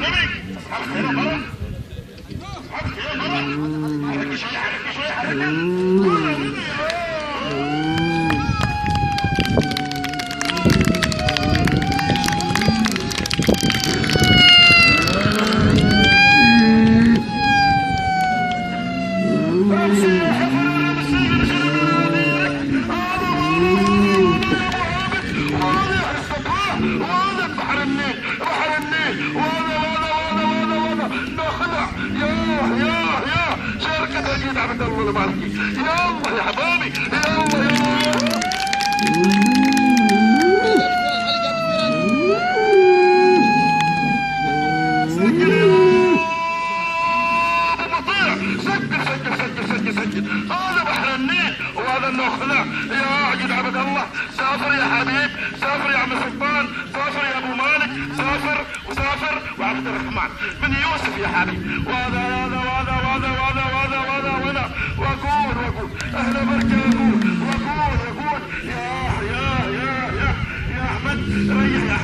النبي. حركة يا فرح، حركة يا فرح، حركة شوية، حركة شوية، حركة. عبد الله المالكي يا الله يا حبايبي يا الله يا سجل هذا بحر النيل وهذا النخلة يا عجد عبد الله. سافر يا حبيب، سافر يا عم سلطان، سافر يا ابو مالك، سافر وسافر وعبد الرحمن من يوسف يا حبيب. وهذا وهذا وهذا وهذا وهذا وهذا وهذا وهذا واقول اهلا بركة واقول يا احمد ريح يا